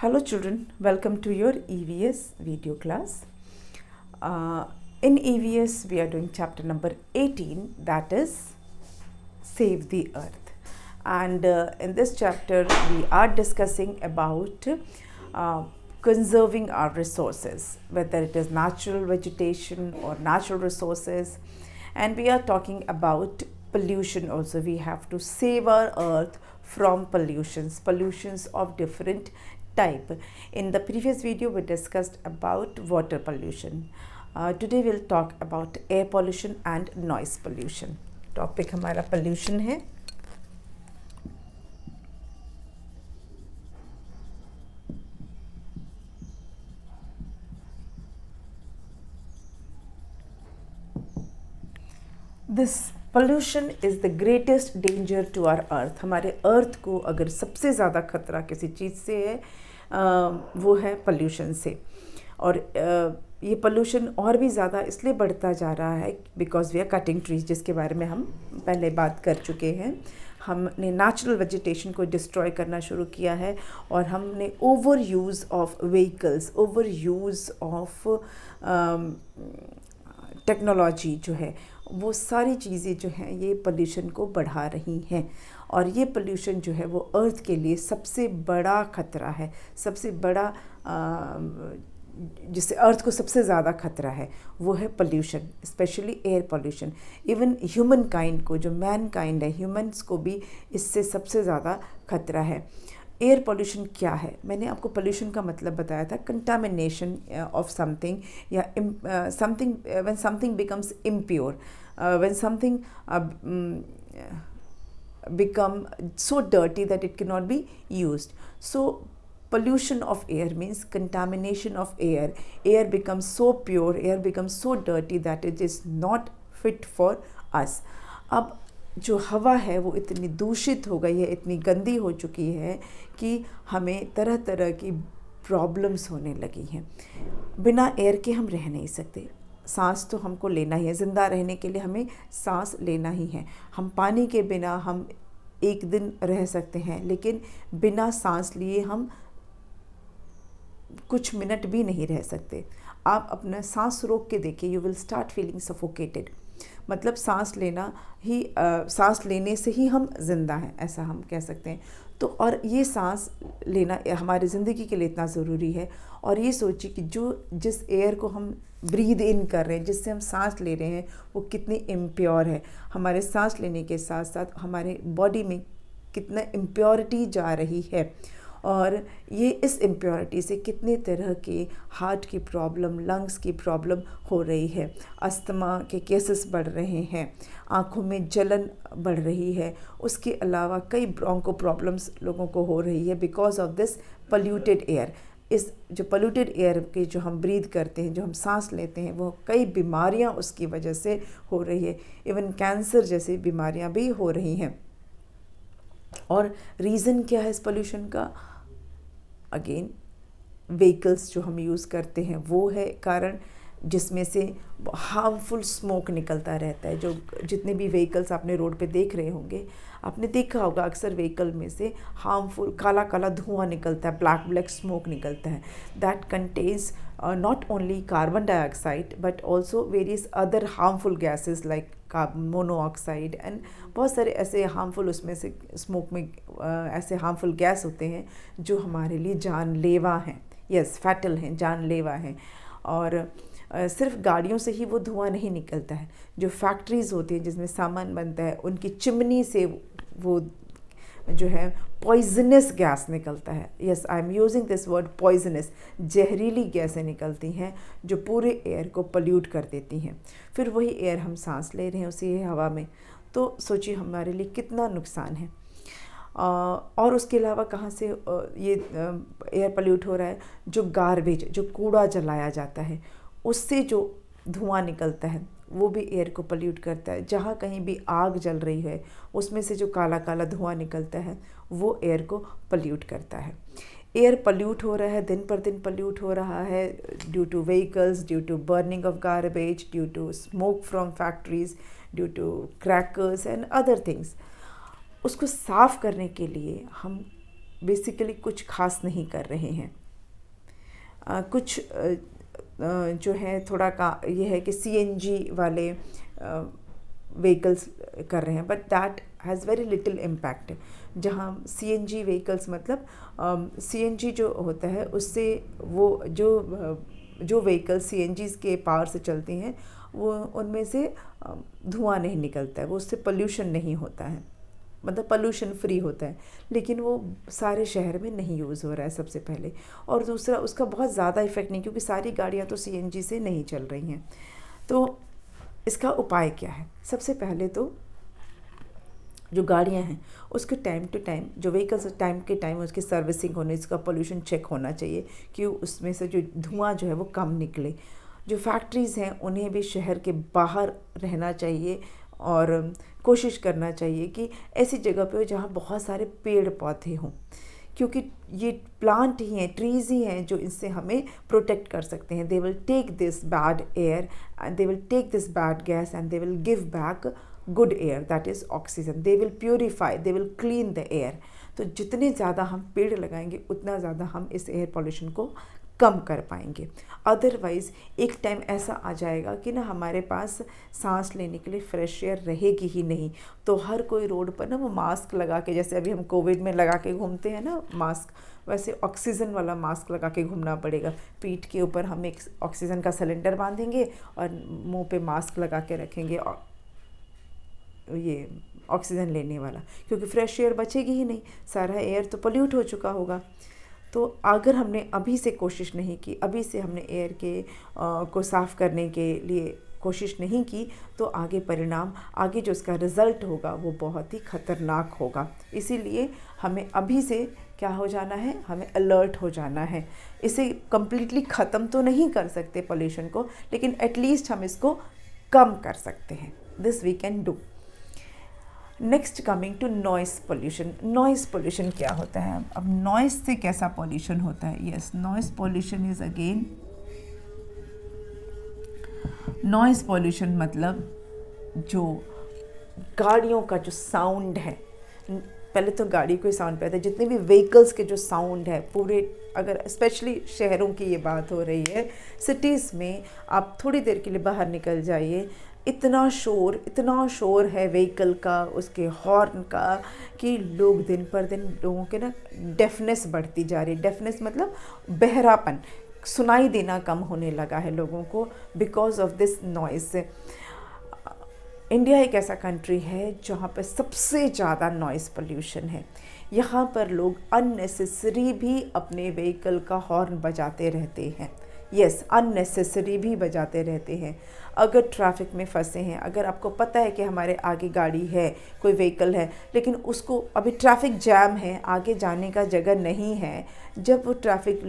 Hello children, welcome to your EVS video class. In EVS we are doing chapter number 18, that is Save the Earth. And in this chapter we are discussing about conserving our resources, whether it is natural vegetation or natural resources. And we are talking about pollution also. We have to save our earth from pollutions of different type. In the previous video we discussed about water pollution. Today we'll talk about air pollution and noise pollution. Topic हमारा pollution है. This pollution is the greatest danger to our earth. हमारे अर्थ को अगर सबसे ज़्यादा खतरा किसी चीज़ से है वो है pollution से. और ये pollution और भी ज़्यादा इसलिए बढ़ता जा रहा है because we are cutting trees, जिसके बारे में हम पहले बात कर चुके हैं. हमने नेचुरल वेजिटेशन को डिस्ट्रॉय करना शुरू किया है और हमने over use of vehicles, over use of technology जो है, वो सारी चीज़ें जो हैं ये पोल्यूशन को बढ़ा रही हैं. और ये पोल्यूशन जो है वो अर्थ के लिए सबसे बड़ा खतरा है, सबसे बड़ा जिससे अर्थ को सबसे ज़्यादा खतरा है वो है pollution, specially air pollution. Even human kind को, जो मैन काइंड है, ह्यूमंस को भी इससे सबसे ज़्यादा खतरा है. एयर पोल्यूशन क्या है? मैंने आपको पोल्यूशन का मतलब बताया था, कंटामिनेशन ऑफ समथिंग या something, when something becomes impure, when something become so dirty that it cannot be used. So pollution of air means contamination of air. Air becomes so pure, air becomes so dirty that it is not fit for us. अब जो हवा है वो इतनी दूषित हो गई है, इतनी गंदी हो चुकी है कि हमें तरह तरह की प्रॉब्लम्स होने लगी हैं. बिना एयर के हम रह नहीं सकते. सांस तो हमको लेना ही है, ज़िंदा रहने के लिए हमें सांस लेना ही है. हम पानी के बिना हम एक दिन रह सकते हैं, लेकिन बिना सांस लिए हम कुछ मिनट भी नहीं रह सकते. आप अपना सांस रोक के देखिए, you will start feeling suffocated. मतलब सांस लेने से ही हम ज़िंदा हैं, ऐसा हम कह सकते हैं. तो और ये सांस लेना हमारी ज़िंदगी के लिए इतना ज़रूरी है. और ये सोचिए कि जिस एयर को हम ब्रीद इन कर रहे हैं, जिससे हम सांस ले रहे हैं, वो कितनी इम्प्योर है. हमारे सांस लेने के साथ साथ हमारे बॉडी में कितना इम्प्योरिटी जा रही है. और ये इस इम्प्योरिटी से कितने तरह के हार्ट की प्रॉब्लम, लंग्स की प्रॉब्लम हो रही है. अस्थमा के केसेस बढ़ रहे हैं, आँखों में जलन बढ़ रही है. उसके अलावा कई ब्रोंको प्रॉब्लम्स लोगों को हो रही है because of this polluted air. इस जो पोल्यूटेड एयर के जो हम ब्रीद करते हैं, जो हम सांस लेते हैं, वो कई बीमारियां उसकी वजह से हो रही है. इवन कैंसर जैसी बीमारियां भी हो रही हैं. और रीज़न क्या है इस पोल्यूशन का? अगेन व्हीकल्स जो हम यूज़ करते हैं वो है कारण, जिसमें से हार्मफुल स्मोक निकलता रहता है. जो जितने भी व्हीकल्स आपने रोड पे देख रहे होंगे, आपने देखा होगा अक्सर व्हीकल में से हार्मफुल काला काला धुआं निकलता है, ब्लैक ब्लैक स्मोक निकलता है. That contains not only carbon dioxide but also various other harmful gases like carbon monoxide and बहुत सारे ऐसे हार्मफुल, उसमें से स्मोक में ऐसे हार्मफुल गैस होते हैं जो हमारे लिए जानलेवा हैं. यस, फैटल हैं, जानलेवा हैं. और सिर्फ गाड़ियों से ही वो धुआं नहीं निकलता है. जो फैक्ट्रीज़ होती हैं जिसमें सामान बनता है, उनकी चिमनी से वो जो है पॉइजनस गैस निकलता है. Yes, I am using this word poisonous. जहरीली गैसें निकलती हैं जो पूरे एयर को पोल्यूट कर देती हैं. फिर वही एयर हम सांस ले रहे हैं उसी हवा में. तो सोचिए हमारे लिए कितना नुकसान है. और उसके अलावा कहाँ से ये एयर पोल्यूट हो रहा है? जो गार्बेज, जो कूड़ा जलाया जाता है, उससे जो धुआं निकलता है वो भी एयर को पोल्यूट करता है. जहाँ कहीं भी आग जल रही है उसमें से जो काला काला धुआं निकलता है वो एयर को पोल्यूट करता है. एयर पोल्यूट हो रहा है, दिन पर दिन पोल्यूट हो रहा है due to vehicles, due to burning of garbage, due to smoke from factories, due to crackers and other things. उसको साफ़ करने के लिए हम बेसिकली कुछ खास नहीं कर रहे हैं। कुछ जो है थोड़ा का ये है कि सीएनजी वाले व्हीकल्स कर रहे हैं, but that has very little impact. जहाँ सीएनजी व्हीकल्स मतलब सीएनजी जो होता है उससे वो जो व्हीकल सीएनजी के पावर से चलती हैं वो उनमें से धुआं नहीं निकलता है, वो उससे पोल्यूशन नहीं होता है, मतलब पोल्यूशन फ्री होता है। लेकिन वो सारे शहर में नहीं यूज़ हो रहा है सबसे पहले, और दूसरा उसका बहुत ज़्यादा इफ़ेक्ट नहीं, क्योंकि सारी गाड़ियाँ तो सीएनजी से नहीं चल रही हैं। तो इसका उपाय क्या है? सबसे पहले तो जो गाड़ियाँ हैं उसके टाइम टू टाइम, जो व्हीकल्स टाइम के टाइम उसकी सर्विसिंग होने, इसका पोल्यूशन चेक होना चाहिए कि उसमें से जो धुआं जो है वो कम निकले। जो फैक्ट्रीज़ हैं उन्हें भी शहर के बाहर रहना चाहिए और कोशिश करना चाहिए कि ऐसी जगह पे हो जहाँ बहुत सारे पेड़ पौधे हों, क्योंकि ये प्लांट ही हैं, ट्रीज़ ही हैं जो इससे हमें प्रोटेक्ट कर सकते हैं। They will take this bad air and they will take this bad gas and they will give back good air, that is oxygen. They will purify, they will clean the air. तो जितने ज़्यादा हम पेड़ लगाएंगे उतना ज़्यादा हम इस एयर पॉल्यूशन को कम कर पाएंगे। अदरवाइज़ एक टाइम ऐसा आ जाएगा कि ना हमारे पास सांस लेने के लिए फ्रेश एयर रहेगी ही नहीं। तो हर कोई रोड पर ना वो मास्क लगा के, जैसे अभी हम कोविड में लगा के घूमते हैं ना मास्क, वैसे ऑक्सीजन वाला मास्क लगा के घूमना पड़ेगा। पीठ के ऊपर हम एक ऑक्सीजन का सिलेंडर बांधेंगे और मुंह पे मास्क लगा के रखेंगे, और ये ऑक्सीजन लेने वाला, क्योंकि फ्रेश एयर बचेगी ही नहीं, सारा एयर तो पोल्यूट हो चुका होगा। तो अगर हमने अभी से कोशिश नहीं की, अभी से हमने एयर के को साफ़ करने के लिए कोशिश नहीं की, तो आगे परिणाम, आगे जो उसका रिज़ल्ट होगा वो बहुत ही ख़तरनाक होगा। इसीलिए हमें अभी से क्या हो जाना है, हमें अलर्ट हो जाना है। इसे कम्प्लीटली ख़त्म तो नहीं कर सकते पोल्यूशन को, लेकिन एटलीस्ट हम इसको कम कर सकते हैं। This we can do. Next coming to noise pollution. Noise pollution क्या होता है? अब नॉइस से कैसा पोल्यूशन होता है? Yes, noise pollution is again, noise pollution मतलब जो गाड़ियों का जो साउंड है, पहले तो गाड़ी को ही साउंड पे आता है, जितने भी व्हीकल्स के जो साउंड है पूरे, अगर स्पेशली शहरों की ये बात हो रही है, सिटीज़ में आप थोड़ी देर के लिए बाहर निकल जाइए, इतना शोर है व्हीकल का, उसके हॉर्न का, कि लोग दिन पर दिन, लोगों के ना डेफनेस बढ़ती जा रही है। डेफनेस मतलब बहरापन, सुनाई देना कम होने लगा है लोगों को because of this noise. India एक ऐसा कंट्री है जहाँ पर सबसे ज़्यादा नॉइस पोल्यूशन है। यहाँ पर लोग अननेसेसरी भी अपने व्हीकल का हॉर्न बजाते रहते हैं। यस, अननेसेसरी भी बजाते रहते हैं। अगर ट्रैफिक में फंसे हैं, अगर आपको पता है कि हमारे आगे गाड़ी है, कोई व्हीकल है, लेकिन उसको अभी ट्रैफिक जैम है, आगे जाने का जगह नहीं है, जब वो ट्रैफिक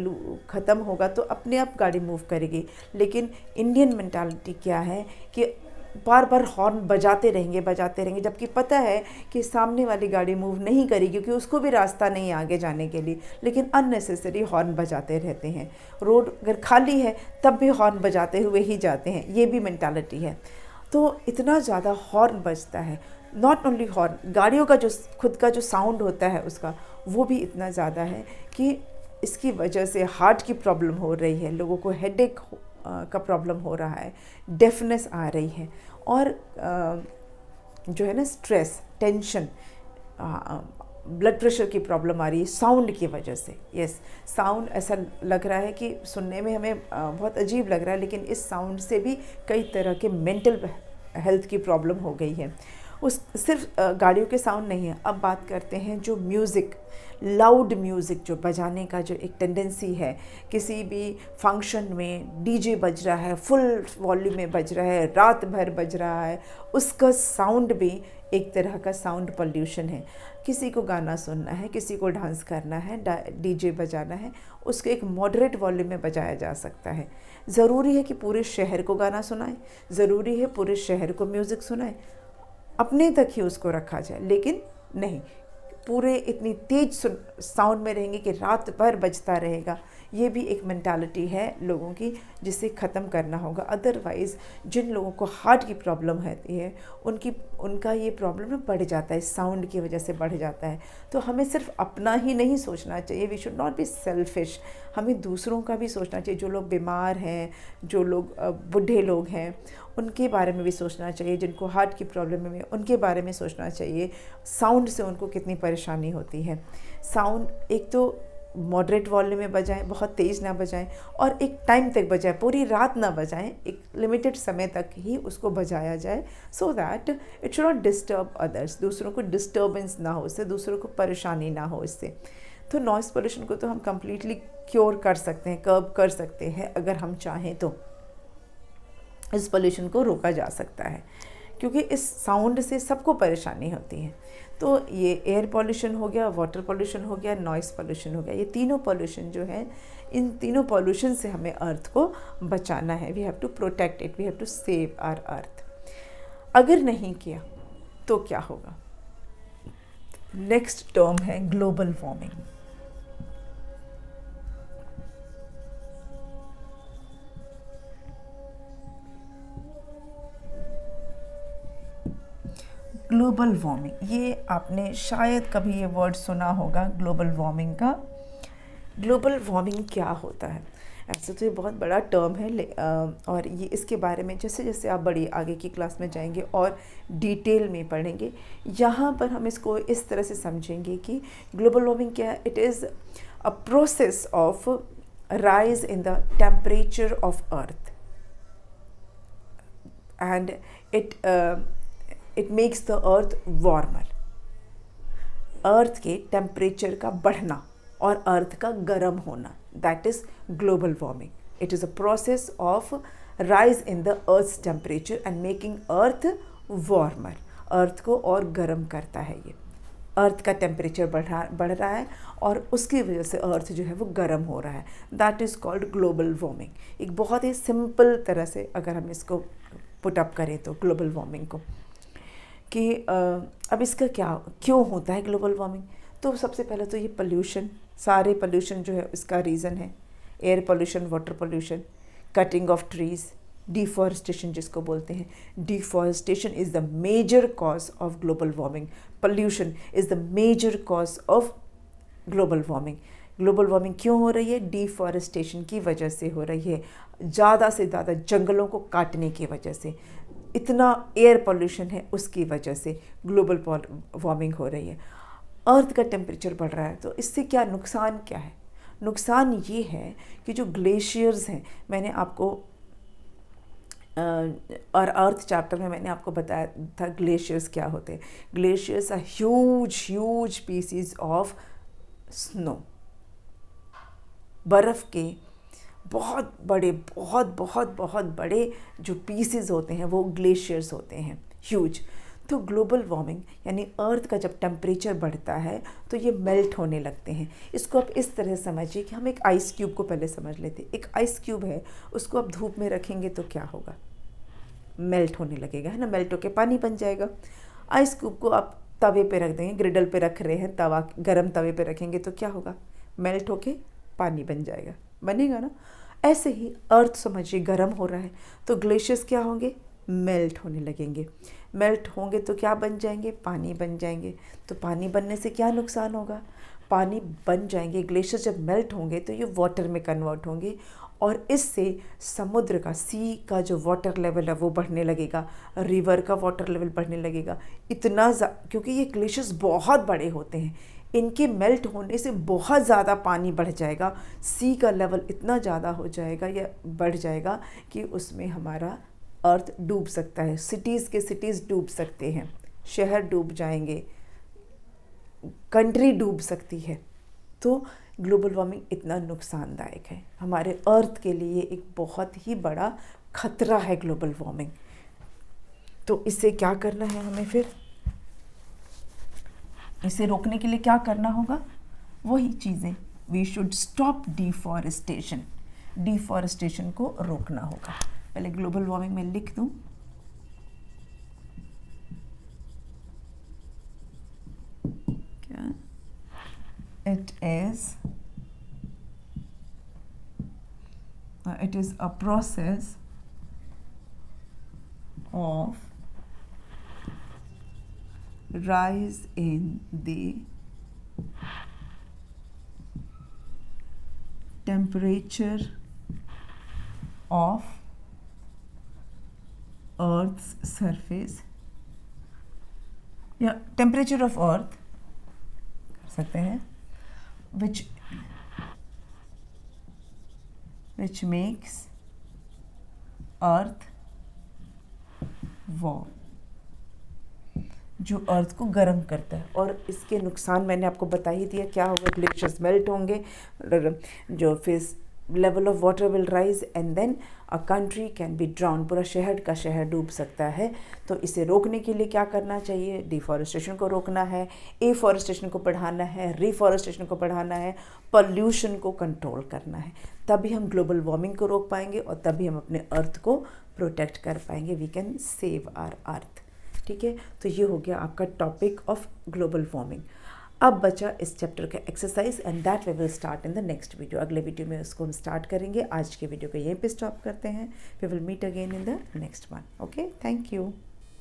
ख़त्म होगा तो अपने आप गाड़ी मूव करेगी। लेकिन इंडियन मेंटालिटी क्या है कि बार बार हॉर्न बजाते रहेंगे, जबकि पता है कि सामने वाली गाड़ी मूव नहीं करेगी क्योंकि उसको भी रास्ता नहीं है आगे जाने के लिए, लेकिन अननेसेसरी हॉर्न बजाते रहते हैं। रोड अगर खाली है तब भी हॉर्न बजाते हुए ही जाते हैं, ये भी मेंटालिटी है। तो इतना ज़्यादा हॉर्न बजता है, नॉट ओनली हॉर्न, गाड़ियों का जो खुद का जो साउंड होता है उसका, वो भी इतना ज़्यादा है कि इसकी वजह से हार्ट की प्रॉब्लम हो रही है, लोगों को हेडेक का प्रॉब्लम हो रहा है, डेफनेस आ रही है, और जो है ना स्ट्रेस, टेंशन, ब्लड प्रेशर की प्रॉब्लम आ रही है साउंड की वजह से। यस, साउंड ऐसा लग रहा है कि सुनने में हमें बहुत अजीब लग रहा है, लेकिन इस साउंड से भी कई तरह के मेंटल हेल्थ की प्रॉब्लम हो गई है। उस सिर्फ गाड़ियों के साउंड नहीं है। अब बात करते हैं जो म्यूज़िक, लाउड म्यूज़िक जो बजाने का जो एक टेंडेंसी है, किसी भी फंक्शन में डीजे बज रहा है, फुल वॉल्यूम में बज रहा है, रात भर बज रहा है, उसका साउंड भी एक तरह का साउंड पोल्यूशन है। किसी को गाना सुनना है, किसी को डांस करना है, डीजे बजाना है, उसको एक मॉडरेट वॉल्यूम में बजाया जा सकता है। ज़रूरी है कि पूरे शहर को गाना सुनाए, ज़रूरी है पूरे शहर को म्यूज़िक सुनाए, अपने तक ही उसको रखा जाए, लेकिन नहीं, पूरे इतनी तेज साउंड में रहेंगे कि रात भर बजता रहेगा। ये भी एक मेंटालिटी है लोगों की जिसे ख़त्म करना होगा। अदरवाइज़ जिन लोगों को हार्ट की प्रॉब्लम होती है उनका ये प्रॉब्लम ना बढ़ जाता है, साउंड की वजह से बढ़ जाता है। तो हमें सिर्फ अपना ही नहीं सोचना चाहिए, we should not be selfish, हमें दूसरों का भी सोचना चाहिए। जो लोग बीमार हैं, जो लोग बूढ़े लोग हैं, उनके बारे में भी सोचना चाहिए। जिनको हार्ट की प्रॉब्लम है उनके बारे में सोचना चाहिए। साउंड से उनको कितनी परेशानी होती है। साउंड एक तो मॉडरेट वॉल्यूम में बजाएं, बहुत तेज़ ना बजाएं, और एक टाइम तक बजाएं, पूरी रात ना बजाएं, एक लिमिटेड समय तक ही उसको बजाया जाए, so that it should not disturb others, दूसरों को डिस्टर्बेंस ना हो इससे, दूसरों को परेशानी ना हो इससे। तो नॉइज़ पोल्यूशन को तो हम कम्प्लीटली क्योर कर सकते हैं, कर्ब कर सकते हैं अगर हम चाहें तो। इस पोल्यूशन को रोका जा सकता है क्योंकि इस साउंड से सबको परेशानी होती है। तो ये एयर पोल्यूशन हो गया, वाटर पोल्यूशन हो गया, नॉइज़ पोल्यूशन हो गया, ये तीनों पोल्यूशन जो है, इन तीनों पोल्यूशन से हमें अर्थ को बचाना है। We have to protect it, we have to save our earth. अगर नहीं किया तो क्या होगा? नेक्स्ट टर्म है ग्लोबल वार्मिंग। ग्लोबल वार्मिंग, ये आपने शायद कभी ये वर्ड सुना होगा ग्लोबल वार्मिंग का। ग्लोबल वार्मिंग क्या होता है? ऐसे तो ये बहुत बड़ा टर्म है और ये इसके बारे में जैसे जैसे आप बड़ी आगे की क्लास में जाएंगे और डिटेल में पढ़ेंगे, यहाँ पर हम इसको इस तरह से समझेंगे कि ग्लोबल वार्मिंग क्या है। It is a process of rise in the temperature of earth and it makes the earth warmer. Earth के टेम्परेचर का बढ़ना और अर्थ का गर्म होना, that is global warming. It is a process of rise in the earth's temperature and making earth warmer. Earth को और गर्म करता है ये। अर्थ का टेम्परेचर बढ़ रहा है और उसकी वजह से अर्थ जो है वो गर्म हो रहा है, that is called global warming. एक बहुत ही सिंपल तरह से अगर हम इसको पुट अप करें तो ग्लोबल वार्मिंग को कि अब इसका क्यों होता है ग्लोबल वार्मिंग। तो सबसे पहले तो ये पोल्यूशन, सारे पोल्यूशन जो है इसका रीज़न है। Air pollution, water pollution, cutting of trees, deforestation जिसको बोलते हैं। Deforestation is the major cause of global warming. Pollution is the major cause of global warming. Global warming क्यों हो रही है? डिफॉरेस्टेशन की वजह से हो रही है। ज़्यादा से ज़्यादा जंगलों को काटने की वजह से, इतना एयर पोल्यूशन है उसकी वजह से ग्लोबल वार्मिंग हो रही है। अर्थ का टेम्परेचर बढ़ रहा है तो इससे क्या नुकसान क्या है? नुकसान ये है कि जो ग्लेशियर्स हैं, मैंने आपको और अर्थ चैप्टर में मैंने आपको बताया था ग्लेशियर्स क्या होते हैं। Glaciers are huge pieces of snow. बर्फ़ के बहुत बड़े जो पीसेस होते हैं वो ग्लेशियर्स होते हैं, ह्यूज। तो ग्लोबल वार्मिंग यानी अर्थ का जब टेम्परेचर बढ़ता है तो ये मेल्ट होने लगते हैं। इसको आप इस तरह समझिए कि हम एक आइस क्यूब को पहले समझ लेते हैं। एक आइस क्यूब है, उसको आप धूप में रखेंगे तो क्या होगा? मेल्ट होने लगेगा, है ना। मेल्ट होकर पानी बन जाएगा। आइस क्यूब को आप तवे पे रख देंगे, ग्रिडल पे रख रहे हैं, तवा गरम तवे पे रखेंगे तो क्या होगा? मेल्ट होके पानी बन जाएगा, बनेगा ना। ऐसे ही अर्थ समझिए गर्म हो रहा है तो ग्लेशियर्स क्या होंगे? मेल्ट होने लगेंगे। मेल्ट होंगे तो क्या बन जाएंगे? पानी बन जाएंगे। तो पानी बनने से क्या नुकसान होगा? पानी बन जाएंगे, ग्लेशियर्स जब मेल्ट होंगे तो ये वाटर में कन्वर्ट होंगे और इससे समुद्र का, सी का जो वाटर लेवल है वो बढ़ने लगेगा, रिवर का वाटर लेवल बढ़ने लगेगा। इतना क्योंकि ये ग्लेशियर्स बहुत बड़े होते हैं, इनके मेल्ट होने से बहुत ज़्यादा पानी बढ़ जाएगा। सी का लेवल इतना ज़्यादा हो जाएगा या बढ़ जाएगा कि उसमें हमारा अर्थ डूब सकता है। सिटीज़ डूब सकते हैं, शहर डूब जाएंगे, कंट्री डूब सकती है। तो ग्लोबल वार्मिंग इतना नुकसानदायक है, हमारे अर्थ के लिए एक बहुत ही बड़ा खतरा है ग्लोबल वार्मिंग। तो इससे क्या करना है हमें? फिर इसे रोकने के लिए क्या करना होगा? वही चीज़ें, we should stop deforestation. Deforestation को रोकना होगा। पहले ग्लोबल वार्मिंग में लिख दूं, क्या it is a process of rise in the temperature of Earth's surface, या temperature of Earth कर सकते हैं, which makes Earth warm, जो अर्थ को गर्म करता है। और इसके नुकसान मैंने आपको बता ही दिया, क्या होगा, ग्लेशियर्स मेल्ट होंगे, जो face level of water will rise and then a country can be drown, पूरा शहर का शहर डूब सकता है। तो इसे रोकने के लिए क्या करना चाहिए, डिफॉरेस्टेशन को रोकना है, एफॉरेस्टेशन को बढ़ाना है, रिफॉरेस्टेशन को बढ़ाना है, पॉल्यूशन को कंट्रोल करना है, तभी हम ग्लोबल वार्मिंग को रोक पाएंगे और तभी हम अपने अर्थ को प्रोटेक्ट कर पाएंगे। We can save our earth. ठीक है, तो ये हो गया आपका टॉपिक ऑफ ग्लोबल वार्मिंग। अब बचा इस चैप्टर का exercise and that we will start in the next video. अगले वीडियो में उसको हम स्टार्ट करेंगे। आज के वीडियो को यहीं पे स्टॉप करते हैं। We will meet again in the next one. Okay, thank you.